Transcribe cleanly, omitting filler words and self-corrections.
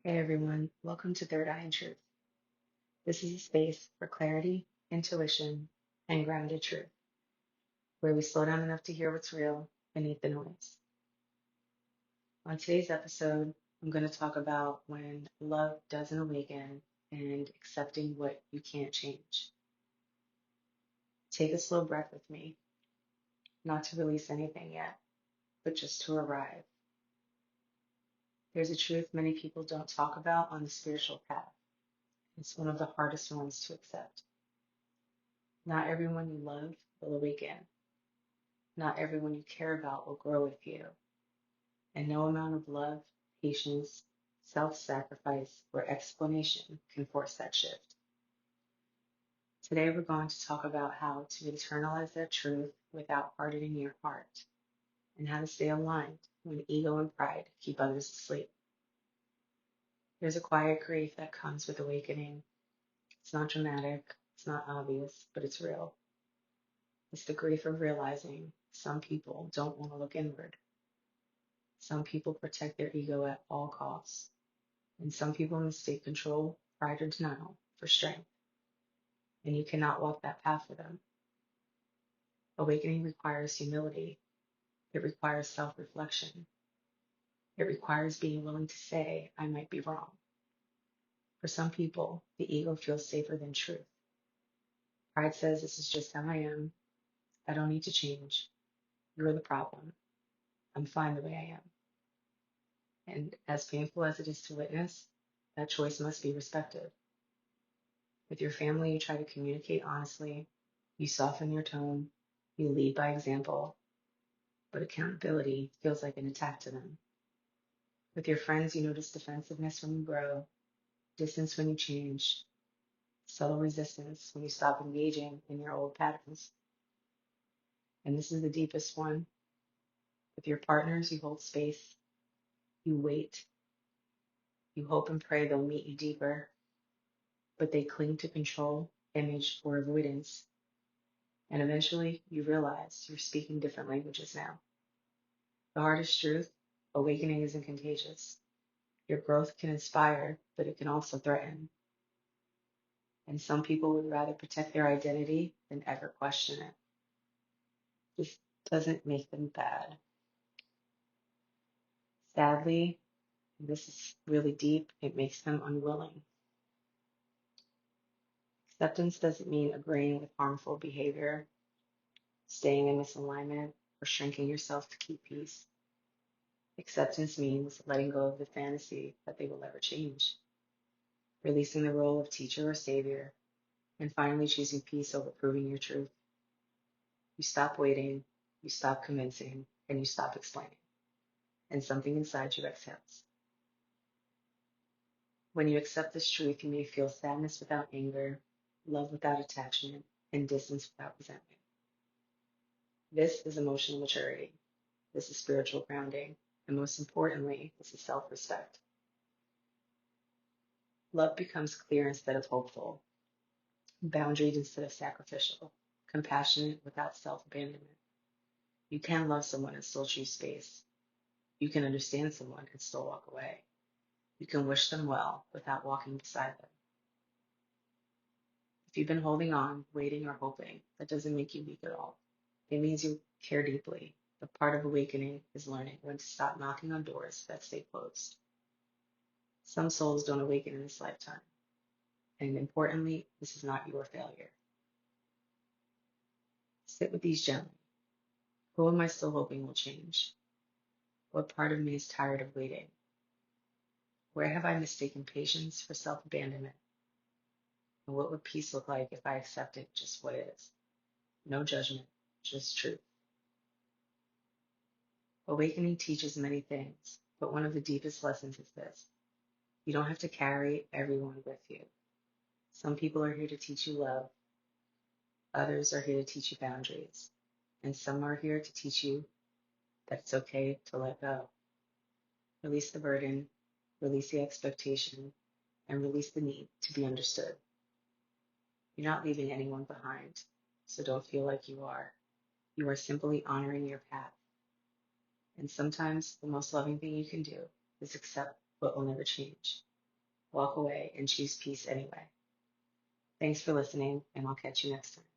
Hey everyone, welcome to Third Eye and Truth. This is a space for clarity, intuition, and grounded truth, where we slow down enough to hear what's real beneath the noise. On today's episode, I'm going to talk about when love doesn't awaken and accepting what you can't change. Take a slow breath with me, not to release anything yet, but just to arrive. There's a truth many people don't talk about on the spiritual path. It's one of the hardest ones to accept. Not everyone you love will awaken. Not everyone you care about will grow with you, and no amount of love, patience, self sacrifice, or explanation can force that shift. Today, we're going to talk about how to internalize that truth without hardening your heart, and how to stay aligned when ego and pride keep others asleep. There's a quiet grief that comes with awakening. It's not dramatic, it's not obvious, but it's real. It's the grief of realizing some people don't want to look inward. Some people protect their ego at all costs. And some people mistake control, pride, or denial for strength, and you cannot walk that path for them. Awakening requires humility. It requires self reflection. It requires being willing to say, I might be wrong. For some people, the ego feels safer than truth. Pride says, this is just how I am. I don't need to change. You're the problem. I'm fine the way I am. And as painful as it is to witness, that choice must be respected. With your family, you try to communicate honestly. You soften your tone. You lead by example, but accountability feels like an attack to them. With your friends, you notice defensiveness when you grow, distance when you change, subtle resistance when you stop engaging in your old patterns. And this is the deepest one. With your partners, you hold space, you wait, you hope and pray they'll meet you deeper, but they cling to control, image, or avoidance. And eventually, you realize you're speaking different languages now. The hardest truth, awakening isn't contagious. Your growth can inspire, but it can also threaten. And some people would rather protect their identity than ever question it. This doesn't make them bad. Sadly, this is really deep, it makes them unwilling. Acceptance doesn't mean agreeing with harmful behavior, staying in misalignment, or shrinking yourself to keep peace. Acceptance means letting go of the fantasy that they will ever change, releasing the role of teacher or savior, and finally choosing peace over proving your truth. You stop waiting, you stop convincing, and you stop explaining. And something inside you exhales. When you accept this truth, you may feel sadness without anger, love without attachment, and distance without resentment. This is emotional maturity. This is spiritual grounding. And most importantly, this is self respect. Love becomes clear instead of hopeful, boundaries instead of sacrificial, compassionate without self abandonment. You can love someone and still choose space. You can understand someone and still walk away. You can wish them well without walking beside them. If you've been holding on, waiting, or hoping, that doesn't make you weak at all. It means you care deeply. The part of awakening is learning when to stop knocking on doors that stay closed. Some souls don't awaken in this lifetime. And importantly, this is not your failure. Sit with these gently. Who am I still hoping will change? What part of me is tired of waiting? Where have I mistaken patience for self-abandonment? And what would peace look like if I accepted just what is? No judgment, just truth. Awakening teaches many things, but one of the deepest lessons is this. You don't have to carry everyone with you. Some people are here to teach you love. Others are here to teach you boundaries. And some are here to teach you that it's okay to let go. Release the burden, release the expectation, and release the need to be understood. You're not leaving anyone behind, so don't feel like you are. You are simply honoring your path. And sometimes the most loving thing you can do is accept what will never change. walk away, and choose peace anyway. Thanks for listening, and I'll catch you next time.